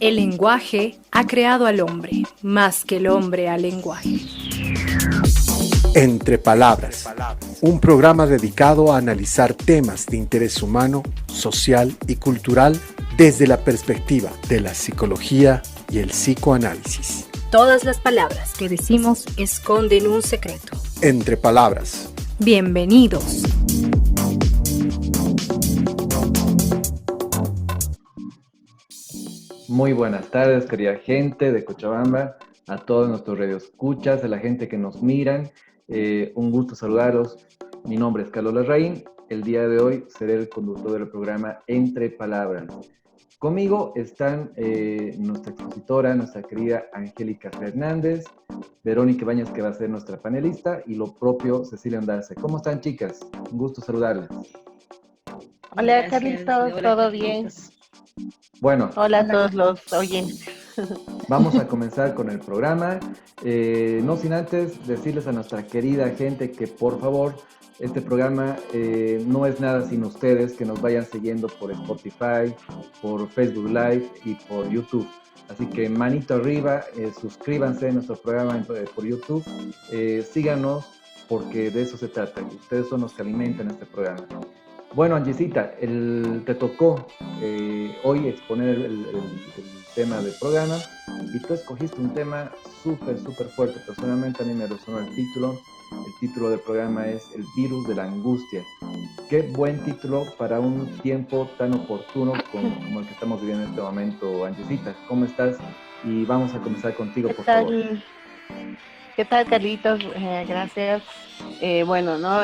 El lenguaje ha creado al hombre, más que el hombre al lenguaje. Entre Palabras, un programa dedicado a analizar temas de interés humano, social y cultural desde la perspectiva de la psicología y el psicoanálisis. Todas las palabras que decimos esconden un secreto. Entre Palabras. Bienvenidos. Muy buenas tardes, querida gente de Cochabamba, a todos nuestros radioescuchas, a la gente que nos miran. Un gusto saludaros. Mi nombre es Carlos Larraín. El día de hoy seré el conductor del programa Entre Palabras. Conmigo están nuestra expositora, nuestra querida Angélica Fernández, Verónica Bañas, que va a ser nuestra panelista, y lo propio Cecilia Andarce. ¿Cómo están, chicas? Un gusto saludarles. Hola, Carlitos, ¿todo bien? Bueno. Hola a todos los oyentes. Vamos a comenzar con el programa. No sin antes decirles a nuestra querida gente que por favor, este programa no es nada sin ustedes, que nos vayan siguiendo por Spotify, por Facebook Live y por YouTube. Así que manito arriba, suscríbanse a nuestro programa por YouTube, síganos porque de eso se trata. Ustedes son los que alimentan este programa. Bueno, Angisita, te tocó hoy exponer el tema del programa y tú escogiste un tema súper fuerte. Personalmente a mí me resonó el título. El título del programa es El virus de la angustia. Qué buen título para un tiempo tan oportuno como el que estamos viviendo en este momento, Angisita. ¿Cómo estás? Y vamos a comenzar contigo, por favor. ¿Qué tal, Carlitos? Gracias. Bueno, ¿no?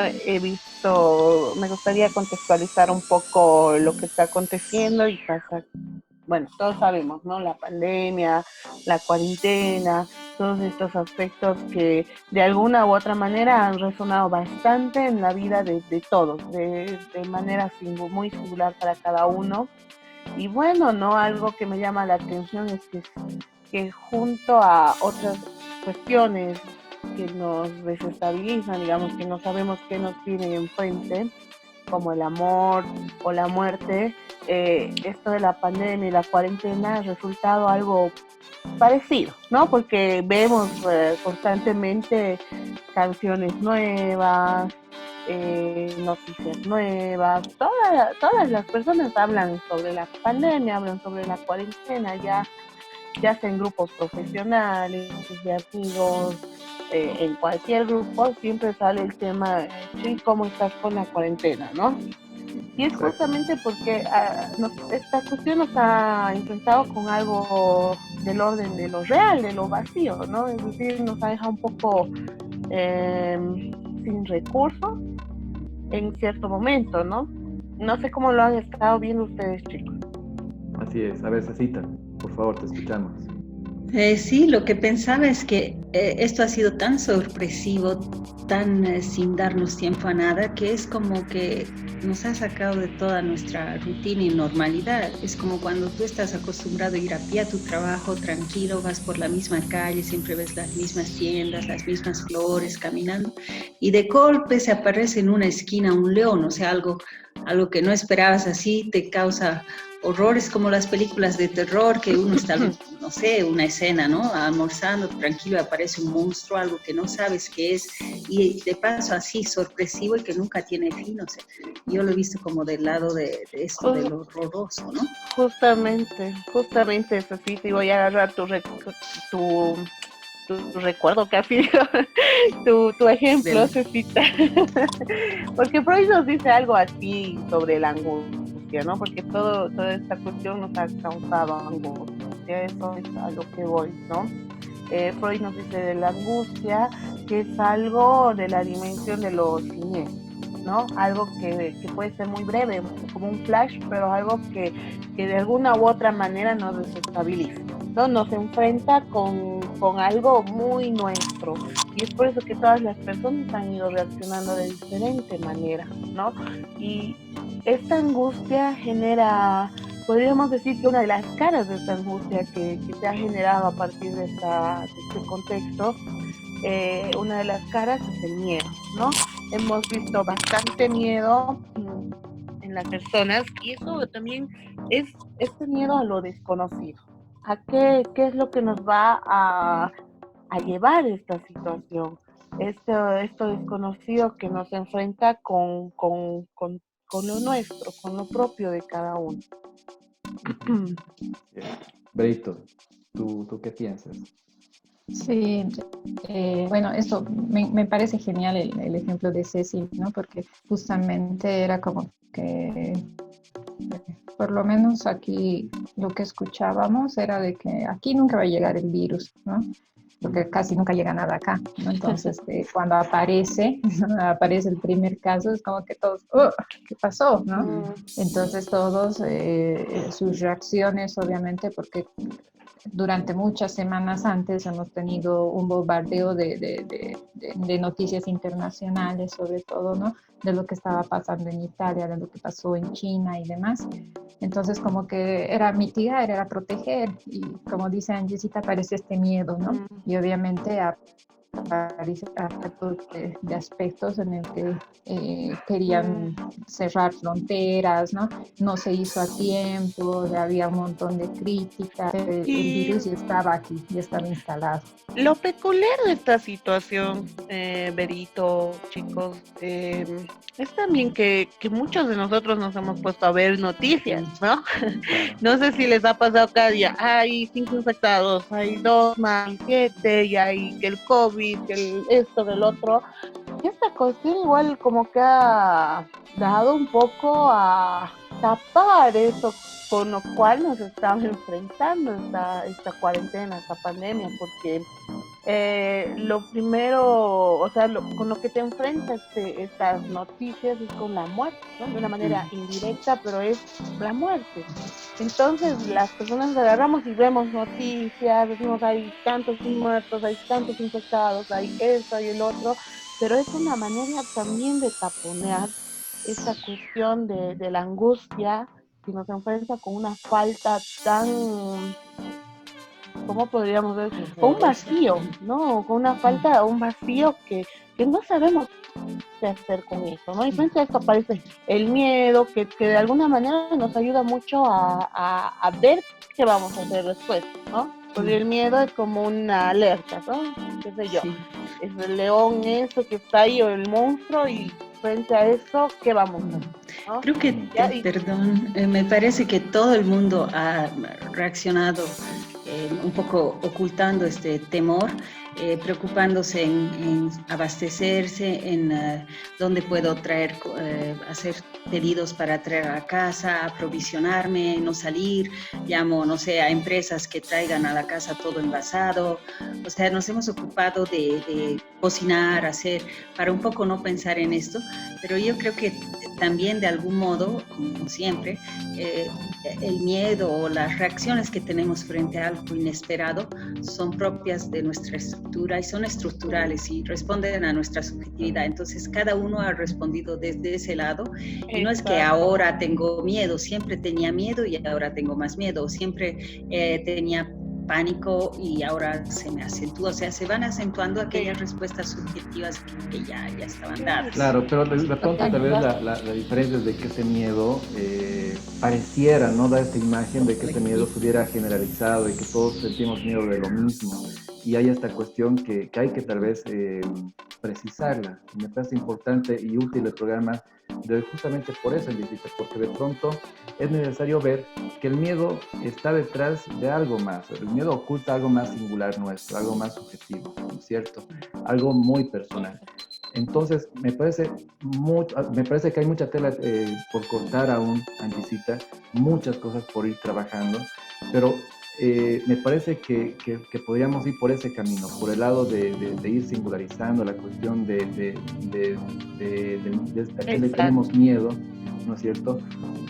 Me gustaría contextualizar un poco lo que está aconteciendo y pasa. Bueno, todos sabemos, ¿no? La pandemia, la cuarentena, todos estos aspectos que de alguna u otra manera han resonado bastante en la vida de todos, de manera muy singular para cada uno. Y bueno, ¿no? Algo que me llama la atención es que junto a otras cuestiones que nos desestabilizan, digamos, que no sabemos qué nos viene enfrente, como el amor o la muerte, esto de la pandemia y la cuarentena ha resultado algo parecido, ¿no? Porque vemos constantemente canciones nuevas, noticias nuevas, todas las personas hablan sobre la pandemia, hablan sobre la cuarentena, ya sea en grupos profesionales, de amigos, en cualquier grupo siempre sale el tema, sí, ¿cómo estás con la cuarentena, no? Y es justamente porque esta cuestión nos ha enfrentado con algo del orden de lo real, de lo vacío, ¿no? Es decir, nos ha dejado un poco sin recursos en cierto momento, ¿no? No sé cómo lo han estado viendo ustedes, chicos. Así es. A ver, Cecita, por favor, te escuchamos. Sí, lo que pensaba es que esto ha sido tan sorpresivo, tan sin darnos tiempo a nada, que es como que nos ha sacado de toda nuestra rutina y normalidad. Es como cuando tú estás acostumbrado a ir a pie a tu trabajo, tranquilo, vas por la misma calle, siempre ves las mismas tiendas, las mismas flores, caminando, y de golpe se aparece en una esquina un león, o sea, algo que no esperabas, así te causa horrores, como las películas de terror, que uno está, no sé, una escena, ¿no? Almorzando, tranquilo, aparece un monstruo, algo que no sabes qué es, y de paso así, sorpresivo y que nunca tiene fin, o sea, yo lo he visto como del lado de esto, de lo horroroso, ¿no? Justamente eso, sí, te voy a agarrar tu recuerdo casi, tu ejemplo, Cecita. Porque Freud nos dice algo así sobre la angustia, ¿no? Porque toda esta cuestión nos ha causado angustia, eso es a lo que voy, ¿no? Freud nos dice de la angustia que es algo de la dimensión de lo siniestro, ¿no? Algo que puede ser muy breve, como un flash, pero algo que de alguna u otra manera nos desestabiliza, ¿no? Nos enfrenta con algo muy nuestro, y es por eso que todas las personas han ido reaccionando de diferente manera, ¿no? Y esta angustia genera, podríamos decir que una de las caras de esta angustia que se ha generado a partir de este contexto, una de las caras es el miedo, ¿no? Hemos visto bastante miedo en en las personas, y eso también es este miedo a lo desconocido. ¿A qué es lo que nos va a llevar esta situación? Esto desconocido que nos enfrenta con lo nuestro, con lo propio de cada uno. Berito, ¿tú qué piensas? Sí, bueno, esto me parece genial el ejemplo de Ceci, ¿no? Porque justamente era como que, por lo menos aquí lo que escuchábamos era de que aquí nunca va a llegar el virus, ¿no? Porque casi nunca llega nada acá, ¿no? Entonces, cuando aparece, aparece el primer caso, es como que todos, "Oh, ¿qué pasó?", ¿no? Entonces todos, sus reacciones, obviamente, porque durante muchas semanas antes hemos tenido un bombardeo de noticias internacionales, sobre todo, ¿no? De lo que estaba pasando en Italia, de lo que pasó en China y demás. Entonces, como que era mitigar, era proteger, y como dice Angelita, aparece este miedo, ¿no? Y obviamente aparece de aspectos en el que querían cerrar fronteras, ¿no? No se hizo a tiempo, había un montón de críticas, el virus ya estaba aquí, ya estaba instalado. Lo peculiar de esta situación, Berito, chicos, es también que muchos de nosotros nos hemos puesto a ver noticias, ¿no? No sé si les ha pasado cada día, hay 5 infectados, hay 2 más, 7, y hay que el COVID, que esto, que el otro. Y esta cuestión igual como que ha dado un poco a tapar eso con lo cual nos estamos enfrentando esta cuarentena, esta pandemia, porque lo primero, o sea, con lo que te enfrentas estas noticias es con la muerte, ¿no? De una manera indirecta, pero es la muerte. Entonces las personas agarramos y vemos noticias, decimos hay tantos muertos, hay tantos infectados, hay esto, hay el otro, pero es una manera también de taponear esta cuestión de la angustia que nos enfrenta con una falta tan, ¿cómo podríamos decir? Con un vacío, ¿no? Con una falta, un vacío que no sabemos qué hacer con esto, ¿no? Y frente a esto aparece el miedo, que de alguna manera nos ayuda mucho a ver qué vamos a hacer después, ¿no? Porque el miedo es como una alerta, ¿no? ¿Qué sé yo? Sí. Es el león eso que está ahí, o el monstruo, y frente a eso, ¿qué vamos a hacer? ¿No? Creo que, perdón, me parece que todo el mundo ha reaccionado un poco ocultando este temor, preocupándose en abastecerse, en dónde puedo traer, hacer pedidos para traer a casa, aprovisionarme, no salir, llamo, no sé, a empresas que traigan a la casa todo envasado. O sea, nos hemos ocupado de cocinar, hacer, para un poco no pensar en esto, pero yo creo que también de algún modo, como siempre, el miedo o las reacciones que tenemos frente a algo inesperado son propias de nuestra estructura y son estructurales y responden a nuestra subjetividad. Entonces, cada uno ha respondido desde ese lado. Y no es que ahora tengo miedo, siempre tenía miedo y ahora tengo más miedo, siempre tenía pánico y ahora se me acentúa, o sea, se van acentuando aquellas respuestas subjetivas que ya estaban dadas. Claro, pero de pronto tal vez la diferencia es de que ese miedo pareciera, ¿no? Da esta imagen de que ese miedo estuviera generalizado y que todos sentimos miedo de lo mismo. Y hay esta cuestión que hay que tal vez precisarla. Me parece importante y útil el programa justamente por eso, Jessica, porque de pronto es necesario ver que el miedo está detrás de algo más. El miedo oculta algo más singular nuestro, algo más subjetivo, ¿no es cierto? Algo muy personal. Entonces, me parece que hay mucha tela por cortar aún, Anticita, muchas cosas por ir trabajando, pero me parece que podríamos ir por ese camino, por el lado de ir singularizando la cuestión de a qué le tenemos miedo, ¿no es cierto?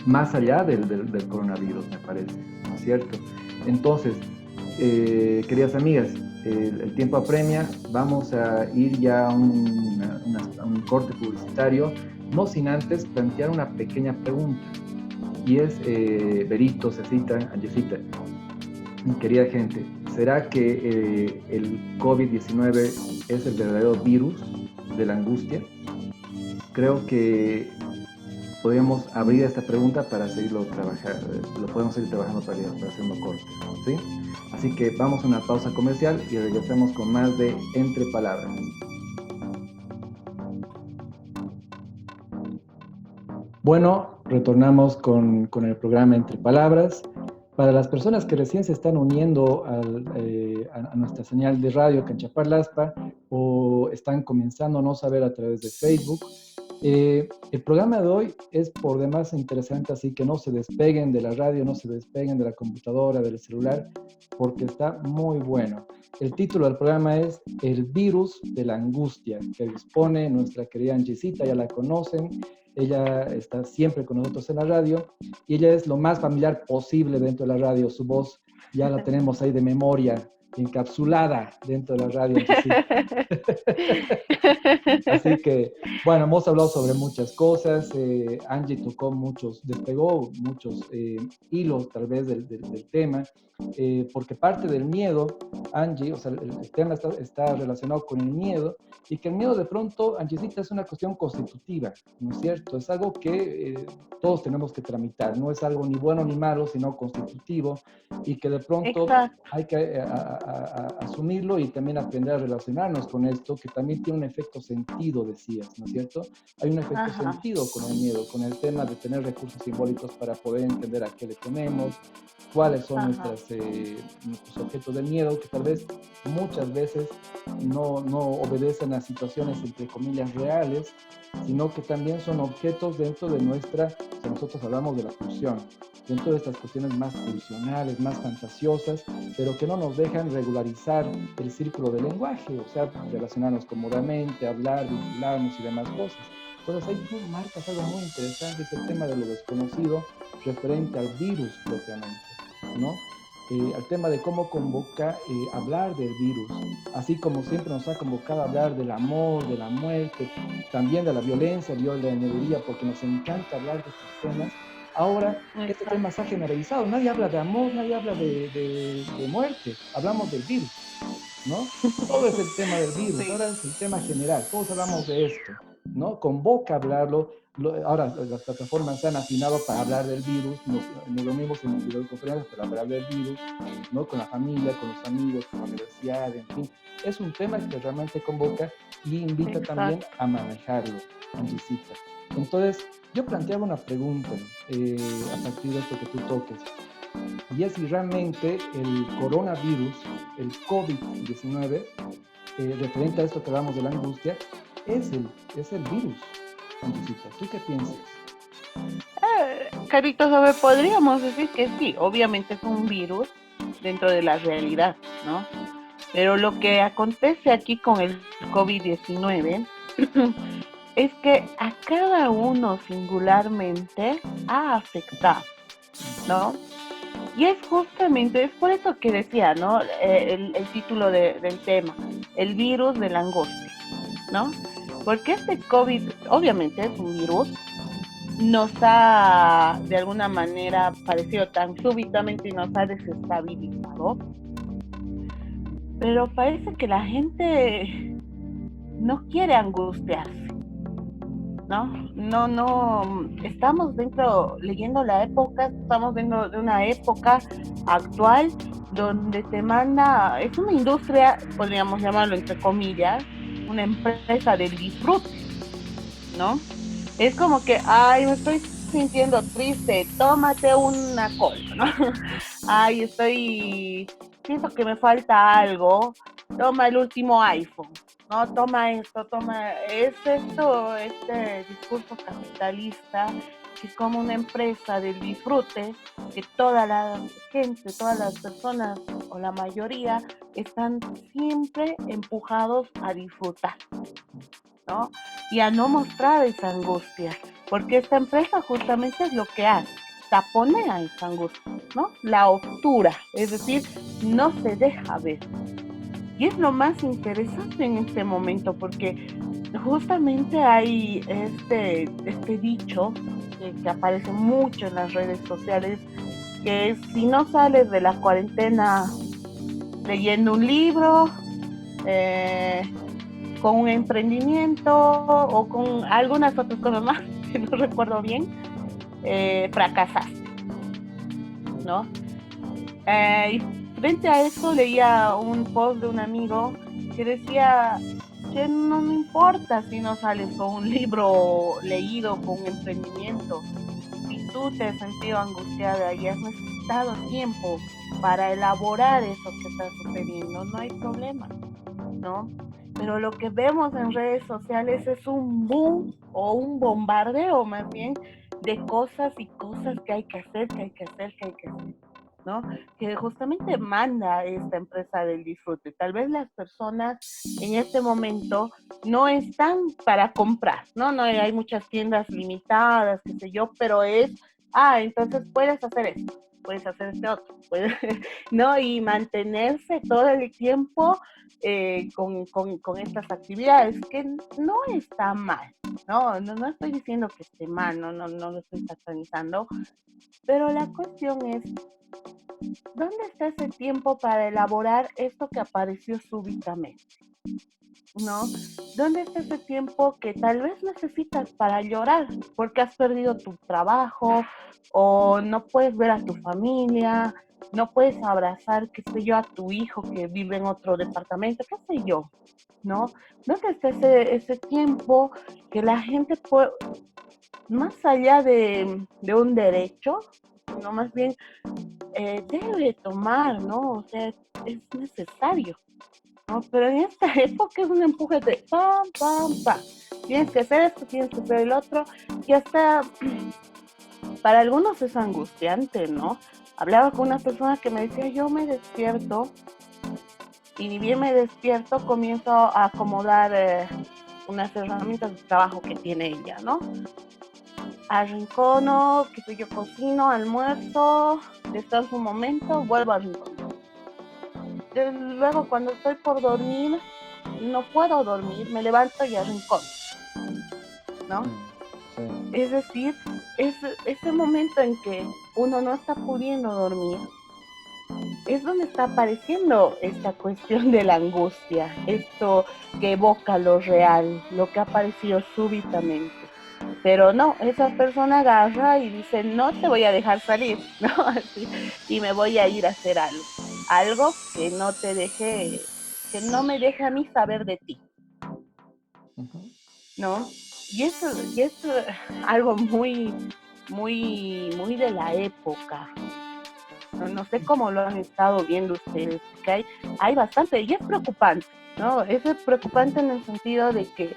Más allá del coronavirus, me parece, ¿no es cierto? Entonces, queridas amigas, el tiempo apremia, vamos a ir ya a un corte publicitario, no sin antes plantear una pequeña pregunta, y es, Berito, Cecita, Angelita, mi querida gente, ¿será que el COVID-19 es el verdadero virus de la angustia? Creo que podríamos abrir esta pregunta para seguirlo trabajando, lo podemos seguir trabajando para haciendo cortes, ¿sí? Así que vamos a una pausa comercial y regresamos con más de Entre Palabras. Bueno, retornamos con el programa Entre Palabras. Para las personas que recién se están uniendo a nuestra señal de radio Canchaparlaspa o están comenzándonos a ver a través de Facebook, el programa de hoy es por demás interesante, así que no se despeguen de la radio, no se despeguen de la computadora, del celular, porque está muy bueno. El título del programa es El virus de la angustia, que expone nuestra querida Angisita, ya la conocen. Ella está siempre con nosotros en la radio y ella es lo más familiar posible dentro de la radio. Su voz ya la tenemos ahí de memoria, encapsulada dentro de la radio. Así que, bueno, hemos hablado sobre muchas cosas. Angie despegó muchos hilos tal vez del tema, porque parte del miedo, Angie, o sea, el tema está relacionado con el miedo, y que el miedo de pronto, Angiecita, es una cuestión constitutiva, ¿no es cierto? Es algo que todos tenemos que tramitar, no es algo ni bueno ni malo, sino constitutivo, y que de pronto hay que asumirlo y también aprender a relacionarnos con esto, que también tiene un efecto sentido, decías, ¿no es cierto? Hay un efecto sentido con el miedo, con el tema de tener recursos simbólicos para poder entender a qué le tememos, cuáles son nuestros objetos de miedo, que tal vez muchas veces no obedecen a situaciones entre comillas reales, sino que también son objetos dentro de si nosotros hablamos de la pulsión, dentro de estas cuestiones más pulsionales, más fantasiosas, pero que no nos dejan regularizar el círculo del lenguaje, o sea, relacionarnos cómodamente, hablar, vincularnos y demás cosas. Entonces ahí tú marcas algo muy interesante, es el tema de lo desconocido referente al virus propiamente, ¿no? Al tema de cómo convoca hablar del virus, así como siempre nos ha convocado a hablar del amor, de la muerte, también de la violencia, de la añadiría, porque nos encanta hablar de estos temas. Ahora este tema se ha generalizado, nadie habla de amor, nadie habla de muerte, hablamos del virus, ¿no? Todo es el tema del virus, ahora es el tema general, todos hablamos de esto, ¿no? Convoca a hablarlo. Ahora las plataformas se han afinado para hablar del virus, nos reunimos en videoconferencias para hablar del virus, ¿no? Con la familia, con los amigos, con la universidad, en fin. Es un tema que realmente convoca y invita también a manejarlo, Angisita. Entonces, yo planteaba una pregunta a partir de esto que tú toques, y es si realmente el coronavirus, el COVID-19, referente a esto que hablamos de la angustia, es el virus. Angisita, ¿tú qué piensas? Carlitos, podríamos decir que sí, obviamente es un virus dentro de la realidad, ¿no? Pero lo que acontece aquí con el COVID-19 es que a cada uno singularmente ha afectado, ¿no? Y es por eso que decía, ¿no? El título del tema, el virus de la angustia, ¿no? Porque este COVID, obviamente es un virus, nos ha de alguna manera aparecido tan súbitamente y nos ha desestabilizado, pero parece que la gente no quiere angustiarse, ¿no? Estamos leyendo la época, estamos dentro de una época actual donde es una industria, podríamos llamarlo entre comillas, una empresa del disfrute, ¿no? Es como que, me estoy sintiendo triste, tómate una cola, ¿no? Siento que me falta algo, toma el último iPhone, ¿no? Toma esto, este discurso capitalista, que es como una empresa del disfrute, que toda la gente, todas las personas, o la mayoría, están siempre empujados a disfrutar, ¿no? Y a no mostrar esa angustia, porque esta empresa justamente es lo que hace, taponea esa angustia, ¿no? La obtura, es decir, no se deja ver. Y es lo más interesante en este momento, porque justamente hay este dicho que aparece mucho en las redes sociales, que es: si no sales de la cuarentena leyendo un libro, con un emprendimiento o con algunas otras cosas más, si no recuerdo bien, fracasaste, ¿no? Y frente a eso leía un post de un amigo que decía que no me importa si no sales con un libro leído, con un emprendimiento. Si tú te has sentido angustiada y has necesitado tiempo para elaborar eso que está sucediendo, no hay problema, ¿no? Pero lo que vemos en redes sociales es un boom o un bombardeo más bien de cosas y cosas que hay que hacer, ¿no? Que justamente manda esta empresa del disfrute. Tal vez las personas en este momento no están para comprar, ¿no? No hay muchas tiendas limitadas, qué sé yo, pero entonces puedes hacer esto, puedes hacer este otro, ¿no? Y mantenerse todo el tiempo con estas actividades, que no está mal, no estoy diciendo que esté mal, no lo estoy satanizando, pero la cuestión es, ¿dónde está ese tiempo para elaborar esto que apareció súbitamente? ¿No? ¿Dónde está ese tiempo que tal vez necesitas para llorar porque has perdido tu trabajo o no puedes ver a tu familia, no puedes abrazar, qué sé yo, a tu hijo que vive en otro departamento, qué sé yo, ¿no? ¿Dónde está ese tiempo que la gente puede, más allá de un derecho, no, más bien debe tomar, ¿no? O sea, es necesario, ¿no? Pero en esta época es un empuje de pam, pam, pam. Tienes que hacer esto, tienes que hacer el otro, y hasta para algunos es angustiante, ¿no? Hablaba con una persona que me decía, yo me despierto, y ni bien me despierto, comienzo a acomodar unas herramientas de trabajo que tiene ella, ¿no? Arrincono, que sé yo, cocino, almuerzo, descanso un momento, vuelvo a arrinconar. Luego cuando estoy por dormir, no puedo dormir, me levanto y arrincono, ¿no? Sí. Es decir, ese momento en que uno no está pudiendo dormir, es donde está apareciendo esta cuestión de la angustia, esto que evoca lo real, lo que ha aparecido súbitamente. Pero no, esa persona agarra y dice, no te voy a dejar salir, ¿no? Así, y me voy a ir a hacer algo que no te deje, que no me deje a mí saber de ti, ¿no? Y eso es algo muy, muy, muy de la época. No sé cómo lo han estado viendo ustedes, que hay bastante, y es preocupante, ¿no? Es preocupante en el sentido de que,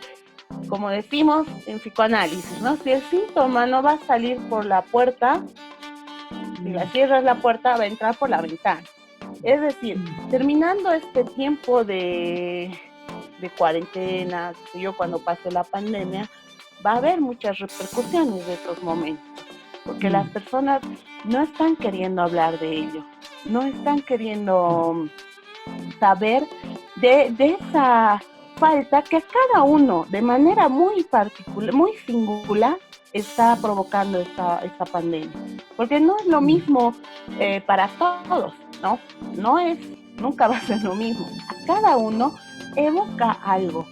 como decimos en psicoanálisis, ¿no? Si el síntoma no va a salir por la puerta, si la cierras la puerta, va a entrar por la ventana. Es decir, terminando este tiempo de cuarentena, yo cuando pase la pandemia, va a haber muchas repercusiones de estos momentos, porque las personas no están queriendo hablar de ello, no están queriendo saber de esa falta que cada uno de manera muy particular, muy singular, está provocando esta pandemia, porque no es lo mismo para todos, ¿no? Nunca va a ser lo mismo. A cada uno evoca algo.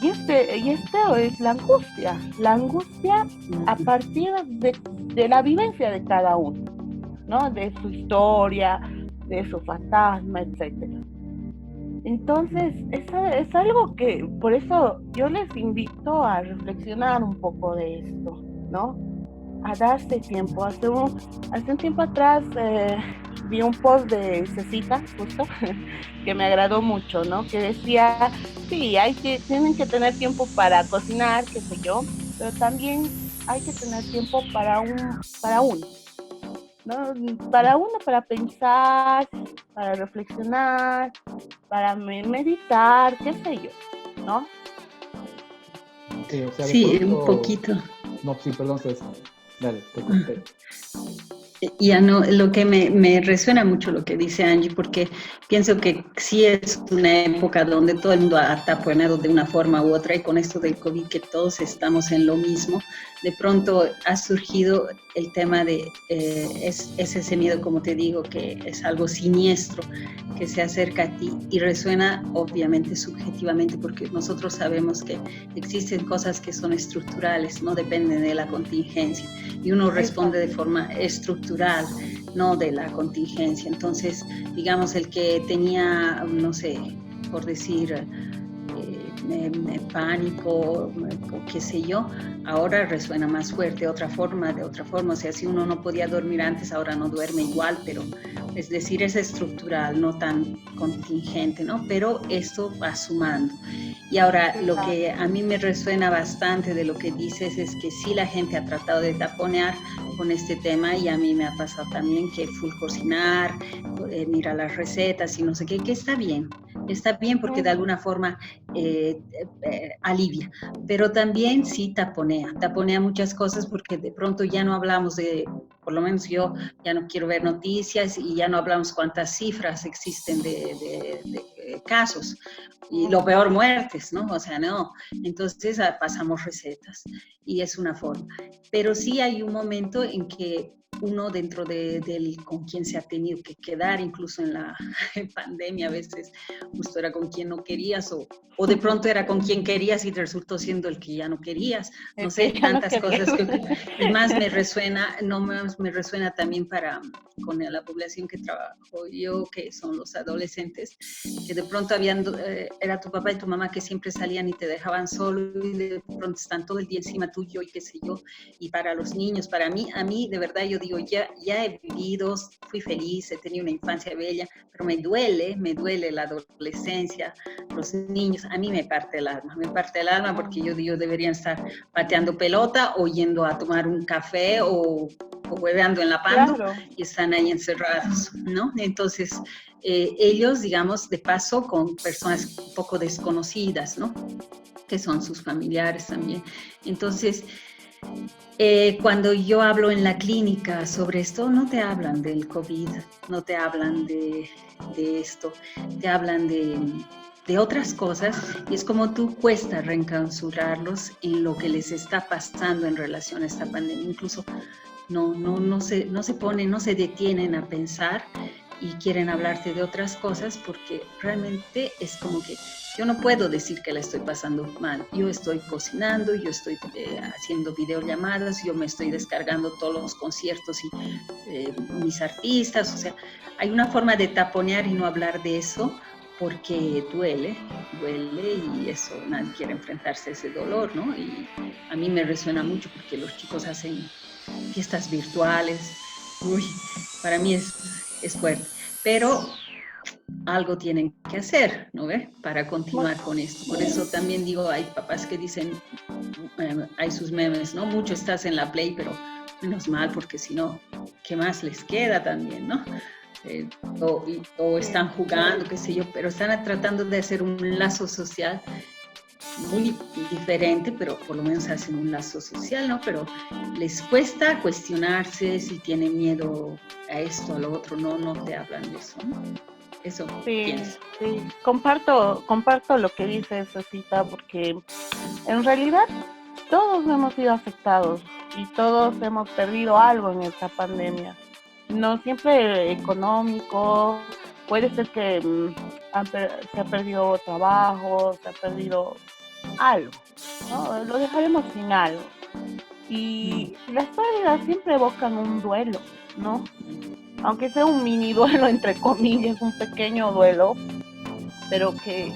Y esto es la angustia a partir de la vivencia de cada uno, ¿no? De su historia, de su fantasma, etcétera. Entonces, es algo que, por eso yo les invito a reflexionar un poco de esto, ¿no? A darse tiempo. Hace un tiempo atrás vi un post de Cecita, justo, que me agradó mucho, ¿no? Que decía, sí, tienen que tener tiempo para cocinar, qué sé yo, pero también hay que tener tiempo para uno, ¿no? Para pensar, para reflexionar, para meditar, qué sé yo, ¿no? Sí, o sea, sí, un poquito. No, sí, perdón, César. Dale, te conté. Ya no, lo que me resuena mucho lo que dice Angie, porque pienso que sí es una época donde todo el mundo ha taponado de una forma u otra, y con esto del COVID, que todos estamos en lo mismo, de pronto ha surgido el tema de es ese miedo, como te digo, que es algo siniestro, que se acerca a ti y resuena obviamente subjetivamente, porque nosotros sabemos que existen cosas que son estructurales, no dependen de la contingencia, y uno responde de forma estructural, no de la contingencia. Entonces, digamos, el que tenía, no sé, por decir, pánico, o qué sé yo, ahora resuena más fuerte, de otra forma, o sea, si uno no podía dormir antes, ahora no duerme igual, pero es decir, es estructural, no tan contingente, ¿no? Pero esto va sumando. Y ahora, lo que a mí me resuena bastante de lo que dices es que sí, la gente ha tratado de taponear con este tema, y a mí me ha pasado también que full cocinar, mira las recetas y no sé qué, que está bien porque de alguna forma alivia, pero también sí taponea muchas cosas, porque de pronto ya no hablamos de, por lo menos yo ya no quiero ver noticias, y ya no hablamos cuántas cifras existen de casos, y lo peor, muertes, ¿no? O sea, no. Entonces pasamos recetas, y es una forma. Pero sí hay un momento en que uno, dentro del con quien se ha tenido que quedar, incluso en la pandemia, a veces justo era con quien no querías, o de pronto era con quien querías y resultó siendo el que ya no querías, no sé, tantas cosas y más me resuena, me resuena también con la población que trabajo yo, que son los adolescentes, que de pronto era tu papá y tu mamá que siempre salían y te dejaban solo, y de pronto están todo el día encima tuyo y qué sé yo. Y para los niños, a mí de verdad, yo digo, ya he vivido, fui feliz, he tenido una infancia bella, pero me duele la adolescencia, los niños. A mí me parte el alma, porque yo digo, deberían estar pateando pelota o yendo a tomar un café o hueveando en la Pando, claro, y están ahí encerrados, ¿no? Entonces, ellos, digamos, de paso, con personas un poco desconocidas, ¿no? Que son sus familiares también. Entonces, cuando yo hablo en la clínica sobre esto, no te hablan del COVID, no te hablan de esto, te hablan de otras cosas, y es como tú, cuesta reencausularlos en lo que les está pasando en relación a esta pandemia. Incluso no se detienen a pensar y quieren hablarte de otras cosas, porque realmente es como que yo no puedo decir que la estoy pasando mal. Yo estoy cocinando, yo estoy haciendo videollamadas, yo me estoy descargando todos los conciertos y mis artistas. O sea, hay una forma de taponear y no hablar de eso, porque duele, y eso, nadie quiere enfrentarse a ese dolor, ¿no? Y a mí me resuena mucho porque los chicos hacen fiestas virtuales. Uy, para mí es fuerte, pero algo tienen que hacer, ¿no ve? Para continuar con esto. Por eso también digo, hay papás que dicen, hay sus memes, ¿no? Mucho estás en la Play, pero menos mal, porque si no, ¿qué más les queda también, no? O están jugando, qué sé yo, pero están tratando de hacer un lazo social muy diferente, pero por lo menos hacen un lazo social, ¿no? Pero les cuesta cuestionarse si tienen miedo a esto, a lo otro, no te hablan de eso, ¿no? Eso pienso. Sí, comparto lo que dice Cecita, porque en realidad todos hemos sido afectados y todos hemos perdido algo en esta pandemia. No siempre económico, puede ser que se ha perdido trabajo, se ha perdido algo, ¿no? Lo dejaremos sin algo. Y las pérdidas siempre evocan un duelo, ¿no? Aunque sea un mini duelo, entre comillas, un pequeño duelo, pero que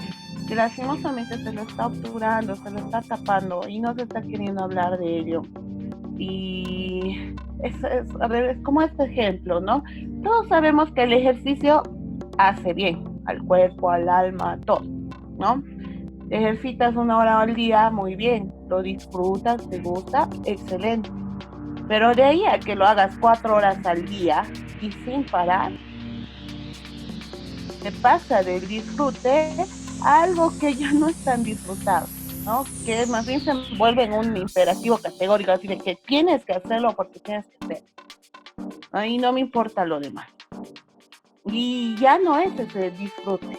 lastimosamente se lo está obturando, se lo está tapando y no se está queriendo hablar de ello. Y a ver, es como este ejemplo, ¿no? Todos sabemos que el ejercicio hace bien al cuerpo, al alma, a todo, ¿no? Ejercitas 1 hora al día, muy bien, lo disfrutas, te gusta, excelente. Pero de ahí a que lo hagas 4 horas al día y sin parar, te pasa del disfrute a algo que ya no es tan disfrutado, ¿no? Que más bien se vuelve en un imperativo categórico, así de que tienes que hacerlo porque tienes que hacerlo. Ahí no me importa lo demás. Y ya no es ese disfrute,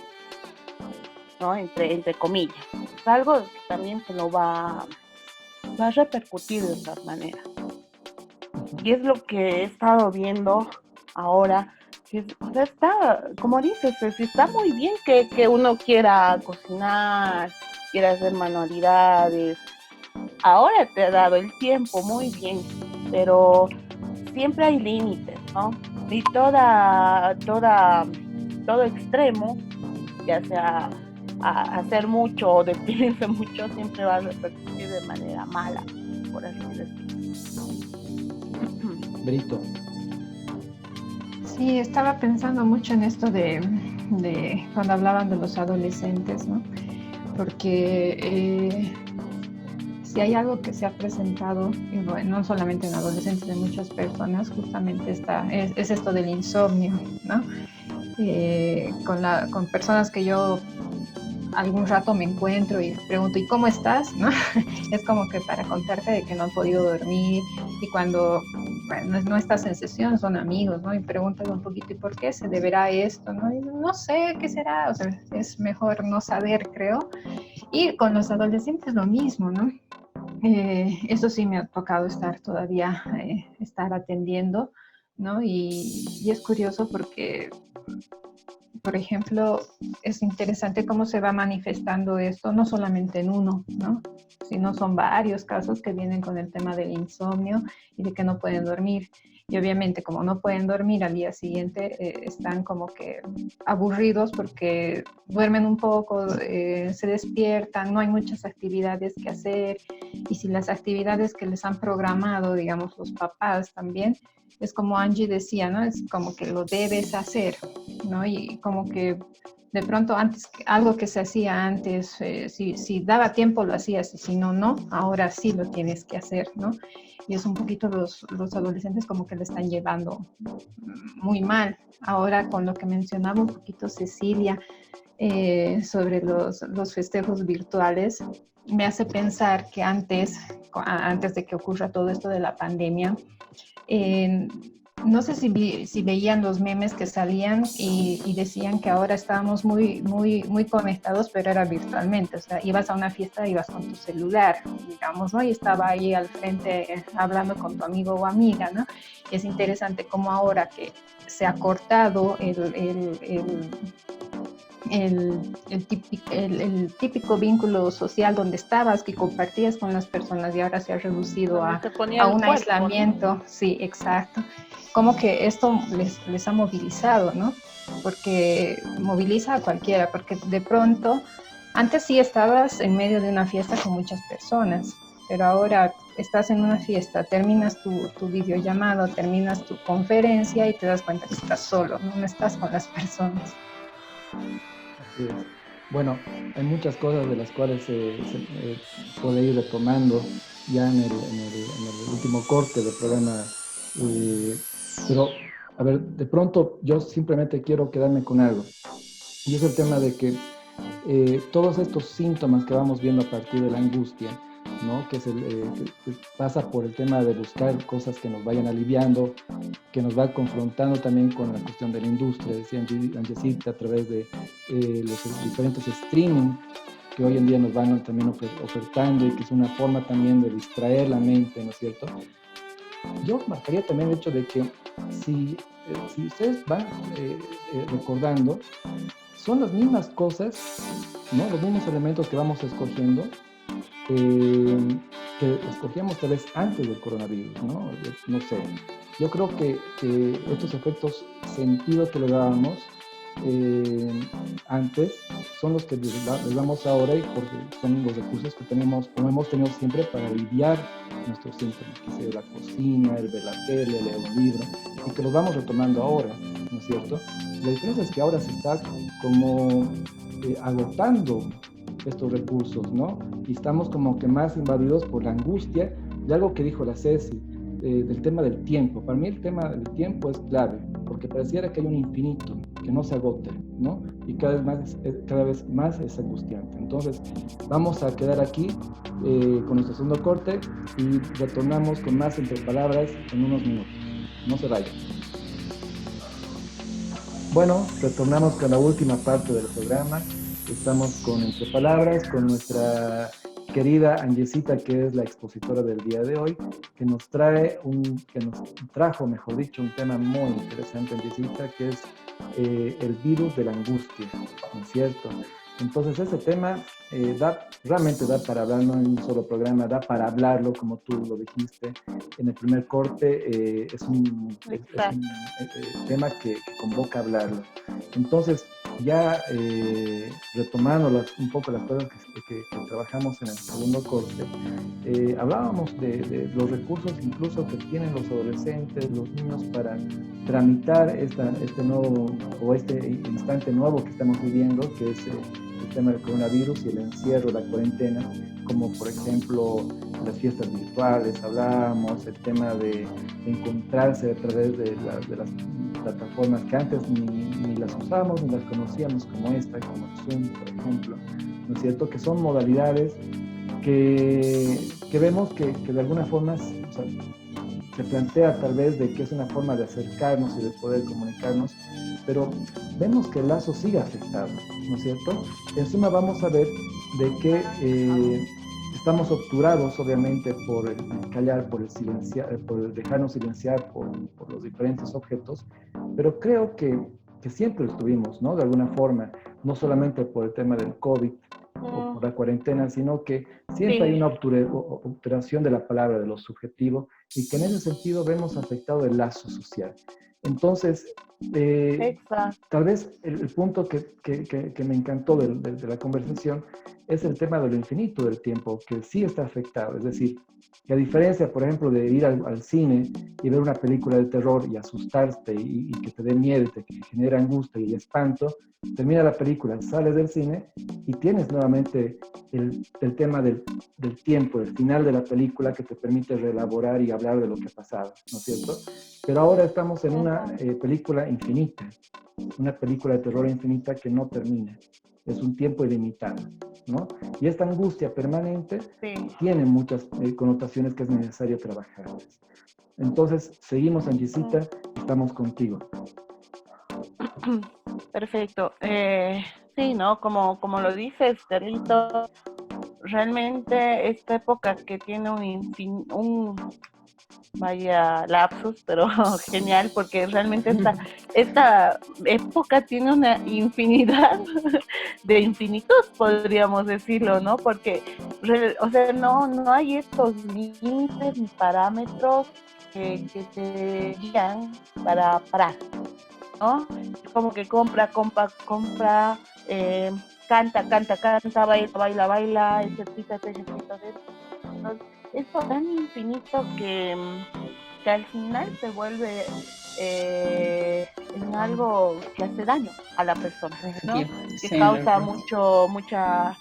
¿no? Entre comillas. Es algo que también te lo va va a repercutir de otra manera. Y es lo que he estado viendo ahora. O sea, está, como dices, está muy bien que uno quiera cocinar, quiera hacer manualidades. Ahora te ha dado el tiempo, muy bien, pero siempre hay límites, ¿no? Y todo extremo, ya sea hacer mucho o deprimirse mucho, siempre va a repercutir de manera mala, por así decirlo. Brito. Sí, estaba pensando mucho en esto de cuando hablaban de los adolescentes, ¿no? Porque si hay algo que se ha presentado, y bueno, no solamente en adolescentes, de muchas personas, justamente es esto del insomnio, ¿no? Con personas que yo algún rato me encuentro y pregunto, ¿y cómo estás? ¿No? Es como que para contarte de que no han podido dormir, y cuando no estás en sesión, son amigos, ¿no? Y preguntas un poquito, ¿y por qué se deberá esto? ¿No? Y no sé qué será, o sea, es mejor no saber, creo. Y con los adolescentes lo mismo, ¿no? Eso sí me ha tocado estar atendiendo, ¿no? Y es curioso porque, por ejemplo, es interesante cómo se va manifestando esto, no solamente en uno, ¿no? Sino son varios casos que vienen con el tema del insomnio y de que no pueden dormir. Y obviamente, como no pueden dormir al día siguiente, están como que aburridos porque duermen un poco, se despiertan, no hay muchas actividades que hacer. Y si las actividades que les han programado, digamos, los papás también, es como Angie decía, ¿no? Es como que lo debes hacer, ¿no? Y como que de pronto antes, algo que se hacía antes, si daba tiempo lo hacías, y si no, no, ahora sí lo tienes que hacer, ¿no? Y es un poquito los adolescentes como que le están llevando muy mal. Ahora con lo que mencionaba un poquito Cecilia sobre los festejos virtuales, me hace pensar que antes de que ocurra todo esto de la pandemia, no sé si veían los memes que salían y decían que ahora estábamos muy, muy, muy conectados, pero era virtualmente. O sea, ibas a una fiesta, ibas con tu celular, digamos, ¿no? Y estaba ahí al frente hablando con tu amigo o amiga, ¿no? Y es interesante cómo ahora que se ha cortado el típico vínculo social donde estabas, que compartías con las personas, y ahora se ha reducido a un aislamiento, ¿no? Sí, exacto. Como que esto les ha movilizado, ¿no? Porque moviliza a cualquiera, porque de pronto, antes sí estabas en medio de una fiesta con muchas personas, pero ahora estás en una fiesta, terminas tu videollamado, terminas tu conferencia y te das cuenta que estás solo, no estás con las personas. Así es. Bueno, hay muchas cosas de las cuales se puede ir retomando ya en el último corte del programa, pero a ver, de pronto yo simplemente quiero quedarme con algo, y es el tema de que todos estos síntomas que vamos viendo a partir de la angustia, ¿no? Que pasa por el tema de buscar cosas que nos vayan aliviando, que nos va confrontando también con la cuestión de la industria, decía Angecita, a través de los diferentes streaming que hoy en día nos van también ofertando, y que es una forma también de distraer la mente, ¿no es cierto? Yo marcaría también el hecho de que si ustedes van recordando, son las mismas cosas, ¿no? Los mismos elementos que vamos escogiendo, que escogíamos tal vez antes del coronavirus, ¿no? No sé. Yo creo que estos efectos sentidos que le dábamos antes son los que les damos ahora, y porque son los recursos que tenemos, como hemos tenido siempre, para aliviar nuestros síntomas, que sea la cocina, el ver la tele, leer un libro, y que los vamos retomando ahora, ¿no es cierto? La diferencia es que ahora se está como agotando estos recursos, ¿no? Y estamos como que más invadidos por la angustia de algo que dijo la Ceci, del tema del tiempo. Para mí el tema del tiempo es clave, porque pareciera que hay un infinito que no se agota, ¿no? Y cada vez más es angustiante. Entonces, vamos a quedar aquí con nuestro segundo corte, y retornamos con más Entre Palabras en unos minutos. No se vayan. Bueno, retornamos con la última parte del programa. Estamos con Entre Palabras, con nuestra querida Angiesita, que es la expositora del día de hoy, que nos trajo, mejor dicho, un tema muy interesante, Angiesita, que es el virus de la angustia, ¿no es cierto? Entonces ese tema realmente da para hablar, no en un solo programa, da para hablarlo, como tú lo dijiste en el primer corte, es un tema que convoca a hablarlo. Entonces, ya retomando un poco las cosas que trabajamos en el segundo corte, hablábamos de los recursos incluso que tienen los adolescentes, los niños para tramitar este nuevo o este instante nuevo que estamos viviendo, que es el tema del coronavirus y el encierro, la cuarentena, como por ejemplo las fiestas virtuales, hablábamos el tema de encontrarse a través de las plataformas que antes ni las usábamos ni las conocíamos, como esta, como Zoom, por ejemplo, ¿no es cierto? Que son modalidades que vemos que de alguna forma, o sea, se plantea tal vez de que es una forma de acercarnos y de poder comunicarnos, pero vemos que el lazo sigue afectado, ¿no es cierto? En suma vamos a ver de que estamos obturados obviamente por el callar, por el dejarnos silenciar por los diferentes objetos, pero creo que siempre estuvimos, ¿no? De alguna forma, no solamente por el tema del COVID o por la cuarentena, sino que siempre hay una obturación de la palabra, de lo subjetivo, y que en ese sentido vemos afectado el lazo social. Entonces, tal vez el punto que me encantó de la conversación es el tema de lo infinito del tiempo, que sí está afectado. Es decir, que a diferencia, por ejemplo, de ir al cine y ver una película de terror y asustarte y que te dé miedo, que genera angustia y espanto, termina la película, sales del cine y tienes nuevamente el tema del tiempo, el final de la película que te permite reelaborar y hablar de lo que ha pasado, ¿no es cierto? Pero ahora estamos en una película infinita, una película de terror infinita que no termina, es un tiempo ilimitado, ¿no? Y esta angustia permanente tiene muchas connotaciones que es necesario trabajarlas. Entonces, seguimos, Angiesita, estamos contigo. Perfecto. Sí, ¿no? Como lo dices, Carlito, realmente esta época que tiene un vaya lapsus, pero genial, porque realmente esta época tiene una infinidad de infinitud, podríamos decirlo, ¿no? Porque, o sea, no hay estos límites ni parámetros que te guían para parar, ¿no? Como que compra, canta, baila, ejercita. Es tan infinito que al final se vuelve en algo que hace daño a la persona, ¿no? Que causa mucha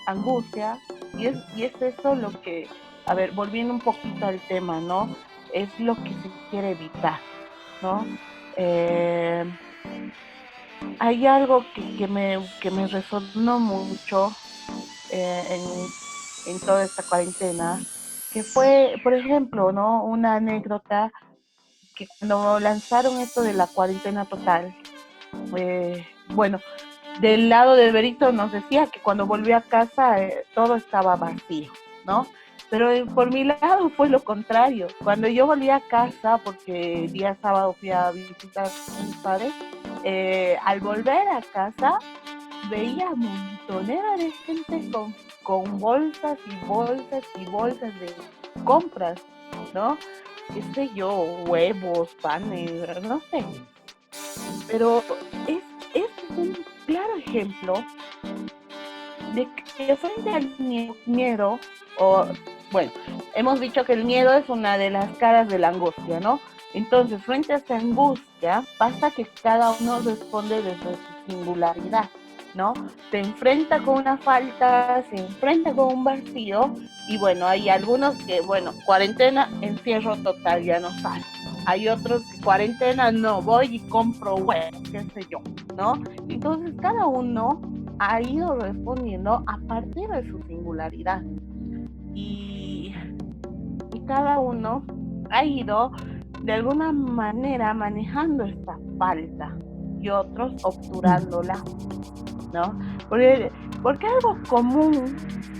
angustia, y es eso lo que, a ver, volviendo un poquito al tema, ¿no? Es lo que se quiere evitar, ¿no? Hay algo que me resonó mucho en toda esta cuarentena, que fue, por ejemplo, ¿no? Una anécdota que cuando lanzaron esto de la cuarentena total, bueno, del lado de Berito nos decía que cuando volvió a casa todo estaba vacío, ¿no? Pero por mi lado fue lo contrario. Cuando yo volví a casa, porque el día sábado fui a visitar a mis padres, al volver a casa veía montonera de gente con bolsas y bolsas y bolsas de compras, ¿no? Qué sé yo, huevos, panes, no sé. Pero es un claro ejemplo de que frente al miedo, o bueno, hemos dicho que el miedo es una de las caras de la angustia, ¿no? Entonces, frente a esta angustia, pasa que cada uno responde desde su singularidad, ¿no? Se enfrenta con una falta, se enfrenta con un vacío, y bueno, hay algunos que, bueno, cuarentena, encierro total, ya no sale. Hay otros que cuarentena, no, voy y compro huevos, qué sé yo, ¿no? Entonces, cada uno ha ido respondiendo a partir de su singularidad. Y cada uno ha ido de alguna manera manejando esta falta, y otros obturándola, ¿no? Porque algo común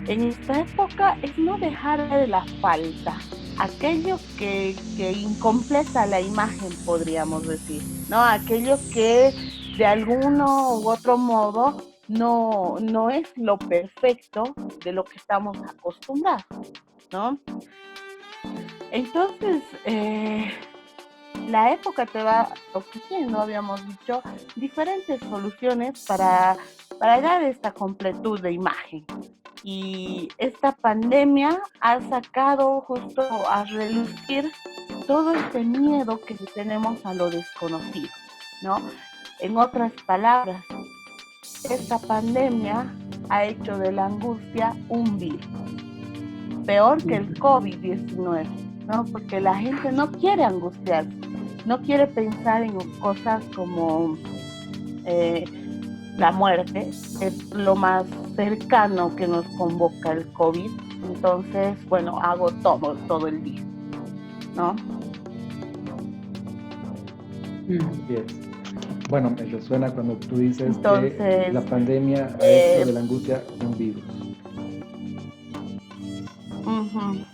en esta época es no dejar de la falta, aquello que incompleta la imagen, podríamos decir, ¿no? Aquello que de alguno u otro modo no es lo perfecto de lo que estamos acostumbrados, ¿no? Entonces, la época te va ofreciendo, habíamos dicho, diferentes soluciones para dar esta completud de imagen. Y esta pandemia ha sacado justo a relucir todo este miedo que tenemos a lo desconocido, ¿no? En otras palabras, esta pandemia ha hecho de la angustia un virus, peor que el COVID-19, ¿no? Porque la gente no quiere angustiarse, no quiere pensar en cosas como la muerte, es lo más cercano que nos convoca el COVID. Entonces, bueno, hago todo el día, ¿no? Bien. Bueno, me resuena cuando tú dices Entonces, que la pandemia ha hecho de la angustia un virus. Uh-huh.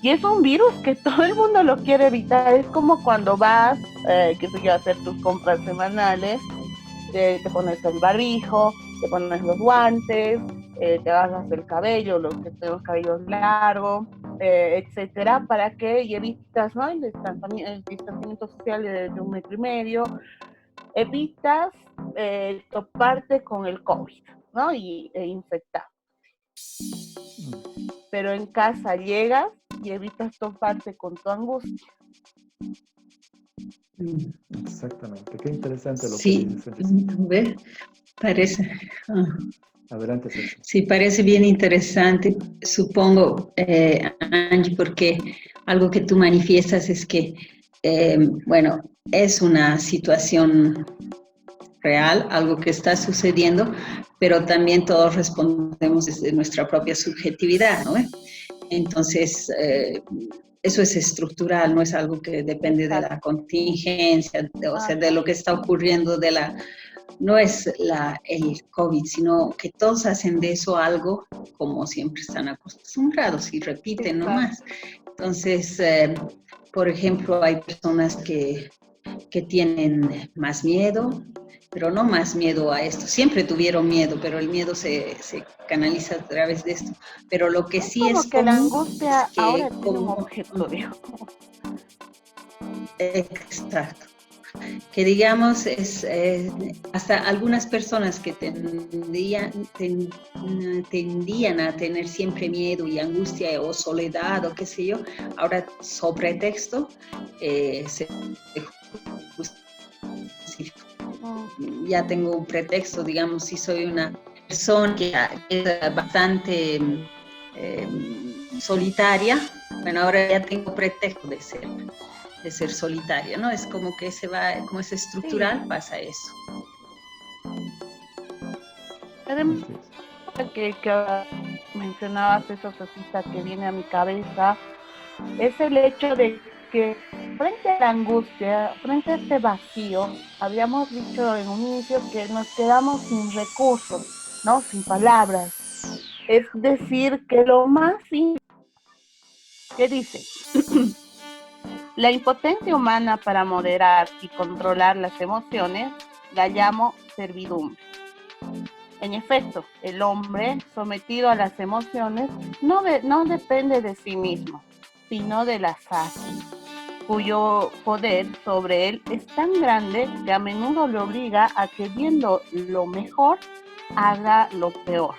Y es un virus que todo el mundo lo quiere evitar. Es como cuando vas, qué sé yo, a hacer tus compras semanales, te pones el barbijo, te pones los guantes, te agarras el cabello, los que tenemos cabello largo, etcétera, para que y evitas, ¿no? el distanciamiento social de 1,5 metros, evitas toparte con el COVID, ¿no? E infectar. Pero en casa llegas y evitas toparte con tu angustia. Exactamente, qué interesante lo sí, que dices. Parece. Adelante, Ceci. Sí, parece bien interesante, supongo, Angie, porque algo que tú manifiestas es que, bueno, es una situación real, algo que está sucediendo, pero también todos respondemos desde nuestra propia subjetividad, ¿no? Entonces, eso es estructural, no es algo que depende de la contingencia, o sea, de lo que está ocurriendo, no es el COVID, sino que todos hacen de eso algo como siempre están acostumbrados y repiten nomás. Entonces, por ejemplo, hay personas que tienen más miedo, pero no más miedo a esto. Siempre tuvieron miedo, pero el miedo se canaliza a través de esto. Pero lo que sí como es que común, la angustia es que ahora tiene un objeto, digamos. Exacto. Que digamos, hasta algunas personas que tendían a tener siempre miedo y angustia o soledad o qué sé yo, ahora sobre texto ya tengo un pretexto, digamos, si soy una persona que es bastante solitaria, bueno, ahora ya tengo pretexto de ser solitaria, ¿no? Es como que como es estructural, sí. Pasa eso. Además, que mencionabas esa cosita que viene a mi cabeza, es el hecho de que frente a la angustia, frente a este vacío, habíamos dicho en un inicio que nos quedamos sin recursos, ¿no? Sin palabras. Es decir, que lo más simple, ¿qué dice? La impotencia humana para moderar y controlar las emociones la llamo servidumbre. En efecto, el hombre sometido a las emociones no depende de sí mismo, sino del azar, cuyo poder sobre él es tan grande que a menudo le obliga a que viendo lo mejor haga lo peor.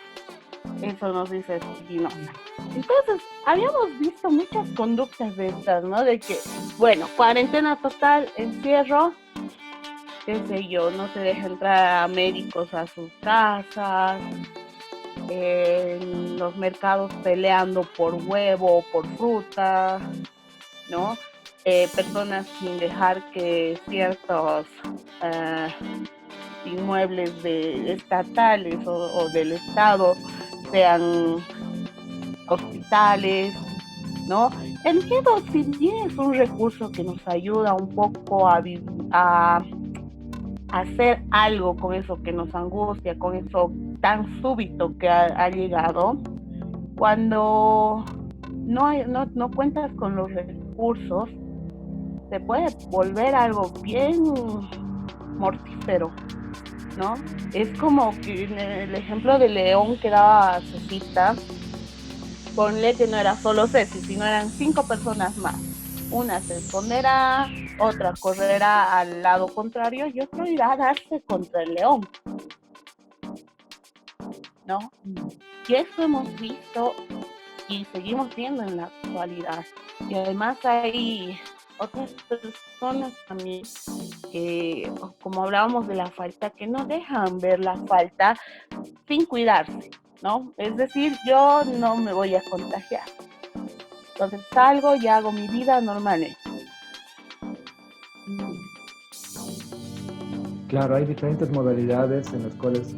Eso nos dice Spinoza. Entonces, habíamos visto muchas conductas de estas, ¿no? De que, bueno, cuarentena total, encierro, qué sé yo, no se deja entrar a médicos a sus casas, en los mercados peleando por huevo, por fruta, ¿no? Personas sin dejar que ciertos inmuebles estatales o del Estado sean hospitales, ¿no? El miedo, si bien es un recurso que nos ayuda un poco a hacer algo con eso que nos angustia, con eso tan súbito que ha llegado, cuando no cuentas con los recursos, se puede volver algo bien mortífero, ¿no? Es como que en el ejemplo del león que daba Cecita, ponle que no era solo Ceci, sino eran 5 personas más. Una se esconderá, otra correrá al lado contrario y otro irá a darse contra el león, ¿no? Y eso hemos visto y seguimos viendo en la actualidad. Y además hay otras personas también que, como hablábamos de la falta, que no dejan ver la falta sin cuidarse, ¿no? Es decir, yo no me voy a contagiar. Entonces salgo y hago mi vida normalmente. Claro, hay diferentes modalidades en las cuales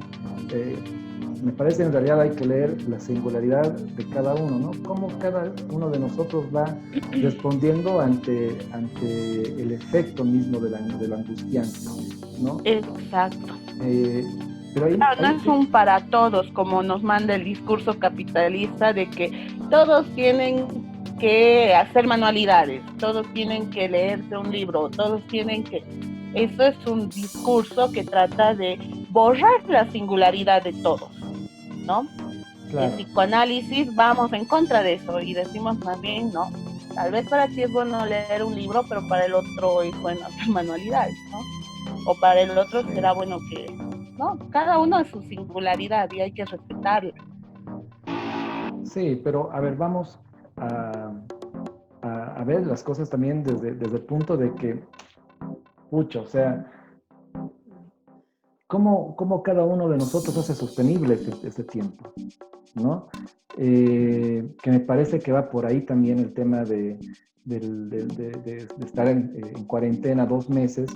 me parece en realidad hay que leer la singularidad de cada uno, ¿no? Cómo cada uno de nosotros va respondiendo ante el efecto mismo de la angustiante, ¿no? Exacto. Pero ahí, claro, no es un para todos, como nos manda el discurso capitalista de que todos tienen que hacer manualidades, todos tienen que leerse un libro, todos tienen que... Eso es un discurso que trata de borrar la singularidad de todos, ¿no? Claro. En psicoanálisis vamos en contra de eso y decimos más bien, no, tal vez para ti es bueno leer un libro, pero para el otro es bueno hacer manualidades, ¿no? O para el otro será bueno que... No, cada uno es su singularidad y hay que respetarla. Sí, pero a ver, vamos a ver las cosas también desde el punto de que, pucha, o sea, ¿cómo cada uno de nosotros hace sostenible este tiempo? ¿No? Que me parece que va por ahí también el tema de estar en cuarentena 2 meses.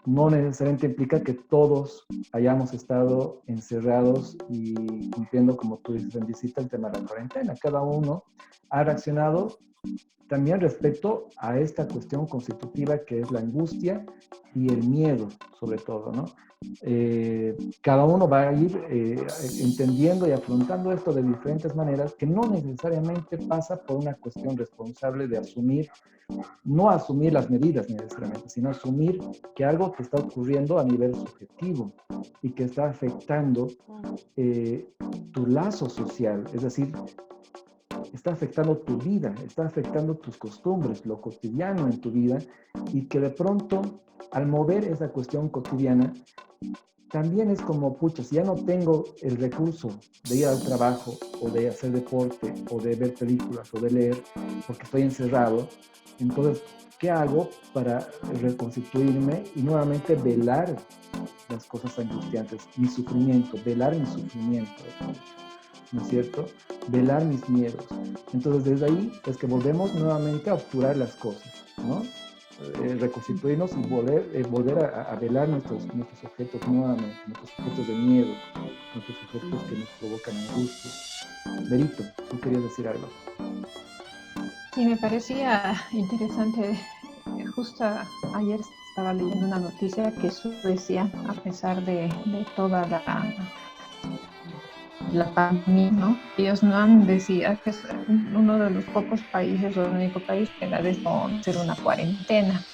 No necesariamente implica que todos hayamos estado encerrados y cumpliendo, como tú dices, Bendicita, el tema de la cuarentena. Cada uno ha reaccionado también respecto a esta cuestión constitutiva que es la angustia y el miedo, sobre todo, ¿no? Cada uno va a ir entendiendo y afrontando esto de diferentes maneras, que no necesariamente pasa por una cuestión responsable de no asumir las medidas necesariamente, sino asumir que algo que está ocurriendo a nivel subjetivo y que está afectando tu lazo social, es decir, está afectando tu vida, está afectando tus costumbres, lo cotidiano en tu vida, y que de pronto, al mover esa cuestión cotidiana, también es como, pucha, si ya no tengo el recurso de ir al trabajo, o de hacer deporte, o de ver películas, o de leer, porque estoy encerrado, entonces, ¿qué hago para reconstituirme y nuevamente velar las cosas angustiantes? Mi sufrimiento, velar mi sufrimiento, ¿no es cierto? Velar mis miedos. Entonces, desde ahí es que volvemos nuevamente a obturar las cosas, ¿no? Reconstituirnos y volver a velar nuestros objetos nuevamente, nuestros objetos de miedo, nuestros objetos que nos provocan angustia. Berito, tú querías decir algo. Sí, me parecía interesante. Justo ayer estaba leyendo una noticia que Suecia, a pesar de toda la pandemia, ¿no? Ellos no han decidido que es uno de los pocos países, o el único país que la de hacer una cuarentena.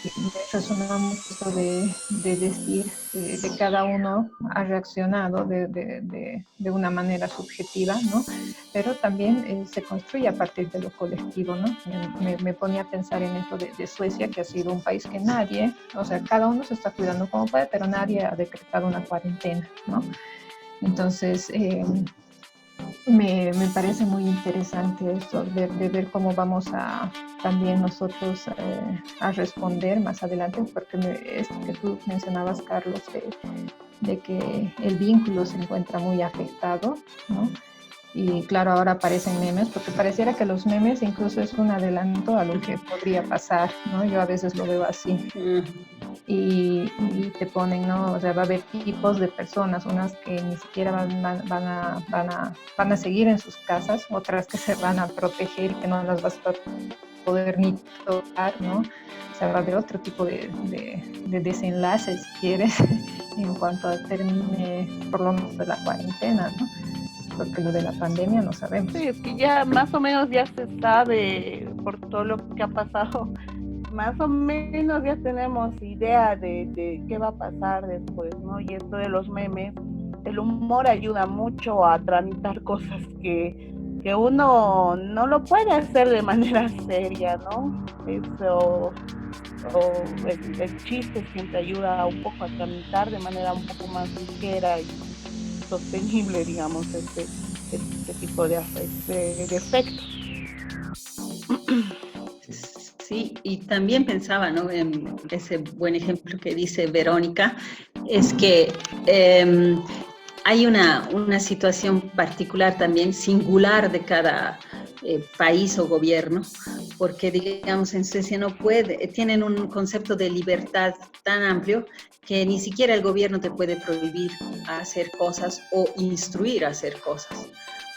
Y resonaba mucho esto de decir de cada uno ha reaccionado de una manera subjetiva, ¿no? Pero también se construye a partir de lo colectivo, ¿no? Me ponía a pensar en esto de Suecia, que ha sido un país que nadie, o sea, cada uno se está cuidando como puede, pero nadie ha decretado una cuarentena, ¿no? Entonces, me parece muy interesante esto de ver cómo vamos a también nosotros a responder más adelante, porque esto que tú mencionabas, Carlos, de que el vínculo se encuentra muy afectado, ¿no? Y claro, ahora aparecen memes, porque pareciera que los memes incluso es un adelanto a lo que podría pasar, ¿no? Yo a veces lo veo así. Y te ponen, ¿no? O sea, va a haber tipos de personas, unas que ni siquiera van a seguir en sus casas, otras que se van a proteger y que no las va a estar poder ni tocar, ¿no? Se habla de otro tipo de desenlaces, si quieres, en cuanto termine por lo menos la cuarentena, ¿no? Porque lo de la pandemia no sabemos. Sí, es que ya más o menos ya se sabe por todo lo que ha pasado, más o menos ya tenemos idea de qué va a pasar después, ¿no? Y esto de los memes, el humor ayuda mucho a tramitar cosas que uno no lo puede hacer de manera seria, ¿no? Eso, o el chiste siempre ayuda un poco a tramitar de manera un poco más ligera y sostenible, digamos, este tipo de efectos. Sí, y también pensaba, ¿no?, en ese buen ejemplo que dice Verónica, es que hay una situación particular también, singular de cada país o gobierno, porque digamos en Suecia tienen un concepto de libertad tan amplio que ni siquiera el gobierno te puede prohibir hacer cosas o instruir a hacer cosas.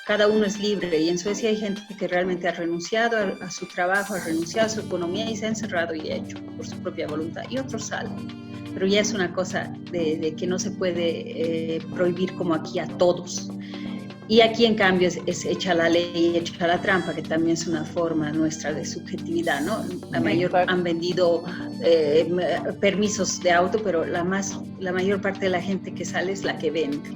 Cada uno es libre, y en Suecia hay gente que realmente ha renunciado a su trabajo, ha renunciado a su economía y se ha encerrado y ha hecho por su propia voluntad, y otros salen. Pero ya es una cosa de que no se puede prohibir como aquí a todos. Y aquí, en cambio, es hecha la ley, hecha la trampa, que también es una forma nuestra de subjetividad, ¿no? Han vendido permisos de auto, pero la mayor parte de la gente que sale es la que vende.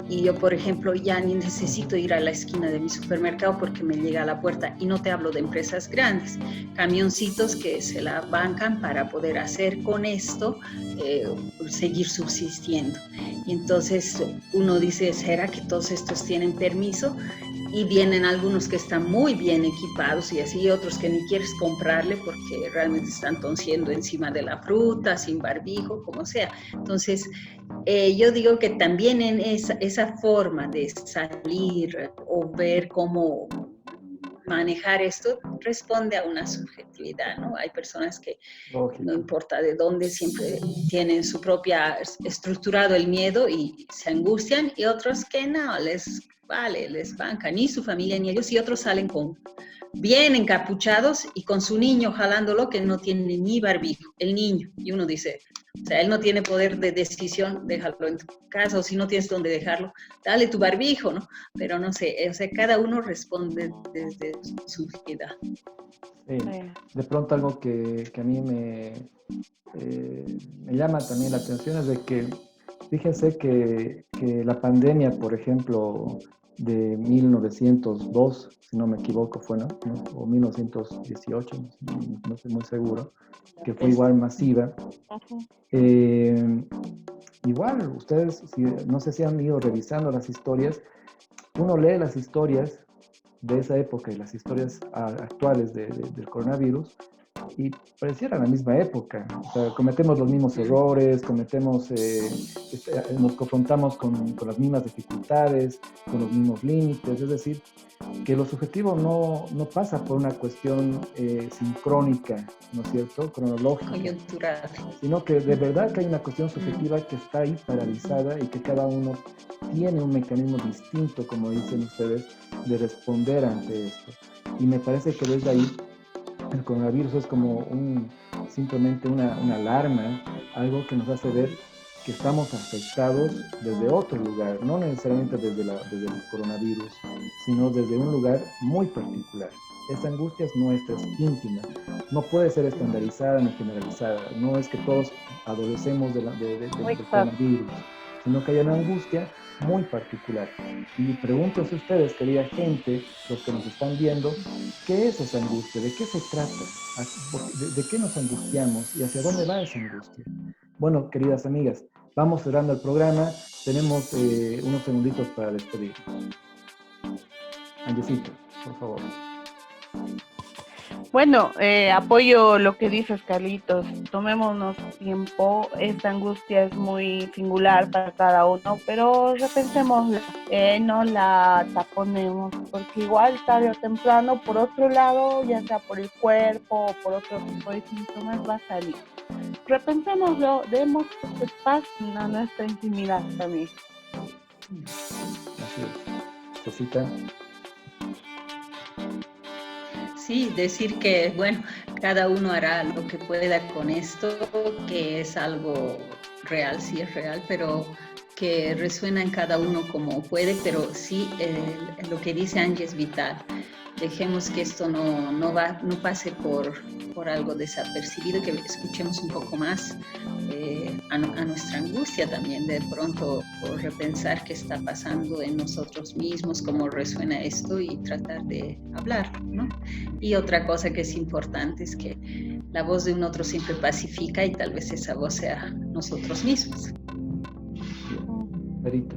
Y yo, por ejemplo, ya ni necesito ir a la esquina de mi supermercado porque me llega a la puerta. Y no te hablo de empresas grandes, camioncitos que se la bancan para poder hacer con esto, seguir subsistiendo. Y entonces uno dice, ¿será que todos estos tienen permiso? Y vienen algunos que están muy bien equipados y así, otros que ni quieres comprarle porque realmente están tosiendo encima de la fruta, sin barbijo, como sea. Entonces, yo digo que también en esa forma de salir o ver cómo manejar esto responde a una subjetividad, ¿no? Hay personas que no importa de dónde, siempre tienen su propia estructurado el miedo y se angustian, y otros que no, les banca ni su familia ni ellos, y otros salen bien encapuchados y con su niño jalándolo que no tiene ni barbijo, el niño, y uno dice, o sea, él no tiene poder de decisión, déjalo en tu casa, o si no tienes dónde dejarlo, dale tu barbijo, ¿no? Pero no sé, o sea, cada uno responde desde su vida. Sí. De pronto algo que a mí me llama también la atención es de que, fíjense que la pandemia, por ejemplo, de 1902, si no me equivoco fue, ¿no? O 1918, no estoy muy seguro, que fue igual masiva. Igual, ustedes, no sé si han ido revisando las historias, uno lee las historias de esa época y las historias actuales del coronavirus, y pareciera la misma época. O sea, cometemos los mismos errores, nos confrontamos con las mismas dificultades, con los mismos límites. Es decir, que lo subjetivo no pasa por una cuestión sincrónica, ¿no es cierto?, cronológica, coyuntural, sino que de verdad que hay una cuestión subjetiva que está ahí paralizada y que cada uno tiene un mecanismo distinto, como dicen ustedes, de responder ante esto. Y me parece que desde ahí el coronavirus es como simplemente una alarma, algo que nos hace ver que estamos afectados desde otro lugar, no necesariamente desde el coronavirus, sino desde un lugar muy particular. Esta angustia es nuestra, es íntima, no puede ser estandarizada ni generalizada. No es que todos adolecemos del coronavirus, sino que hay una angustia muy particular. Y pregúntense ustedes, querida gente, los que nos están viendo, ¿qué es esa angustia? ¿De qué se trata? ¿De qué nos angustiamos? ¿Y hacia dónde va esa angustia? Bueno, queridas amigas, vamos cerrando el programa. Tenemos unos segunditos para despedirnos. Andresito, por favor. Bueno, apoyo lo que dices, Carlitos. Tomémonos tiempo. Esta angustia es muy singular para cada uno, pero repensémosla, no la taponemos, porque igual tarde o temprano, por otro lado, ya sea por el cuerpo o por otro tipo de síntomas, va a salir. Repensémoslo, demos paz a nuestra intimidad también. Así es. Cosita. Sí, decir que, bueno, cada uno hará lo que pueda con esto, que es algo real, sí es real, pero que resuena en cada uno como puede, pero sí, lo que dice Angie es vital. Dejemos que esto no pase por algo desapercibido, que escuchemos un poco más a nuestra angustia también, de pronto por repensar qué está pasando en nosotros mismos, cómo resuena esto y tratar de hablar, ¿no? Y otra cosa que es importante es que la voz de un otro siempre pacifica y tal vez esa voz sea nosotros mismos. Verita.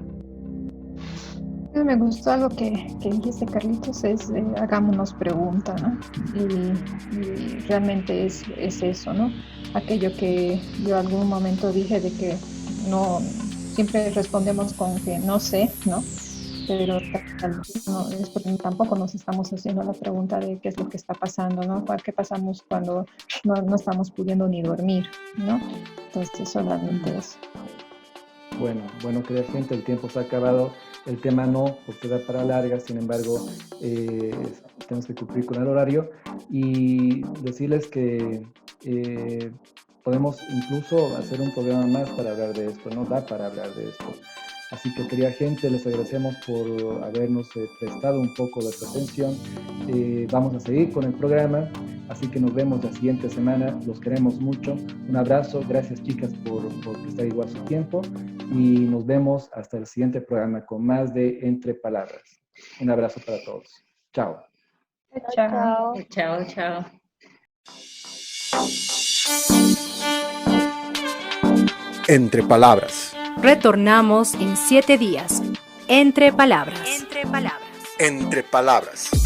Me gustó algo que dijiste, Carlitos, es hagámonos preguntas, ¿no? Y realmente es eso, ¿no? Aquello que yo algún momento dije de que no, siempre respondemos con que no sé, ¿no? Pero no, es porque tampoco nos estamos haciendo la pregunta de qué es lo que está pasando, ¿no? ¿Qué pasamos cuando no estamos pudiendo ni dormir, ¿no? Entonces solamente eso. Bueno, querida gente, el tiempo se ha acabado. El tema no, porque da para larga, sin embargo, tenemos que cumplir con el horario y decirles que podemos incluso hacer un programa más para hablar de esto, ¿no? Da para hablar de esto. Así que, querida gente, les agradecemos por habernos prestado un poco de su atención. Vamos a seguir con el programa, así que nos vemos la siguiente semana. Los queremos mucho. Un abrazo. Gracias, chicas, por prestar igual su tiempo. Y nos vemos hasta el siguiente programa con más de Entre Palabras. Un abrazo para todos. Chao. Chao. Chao, chao. Entre Palabras. Retornamos en 7 días. Entre palabras. Entre Palabras.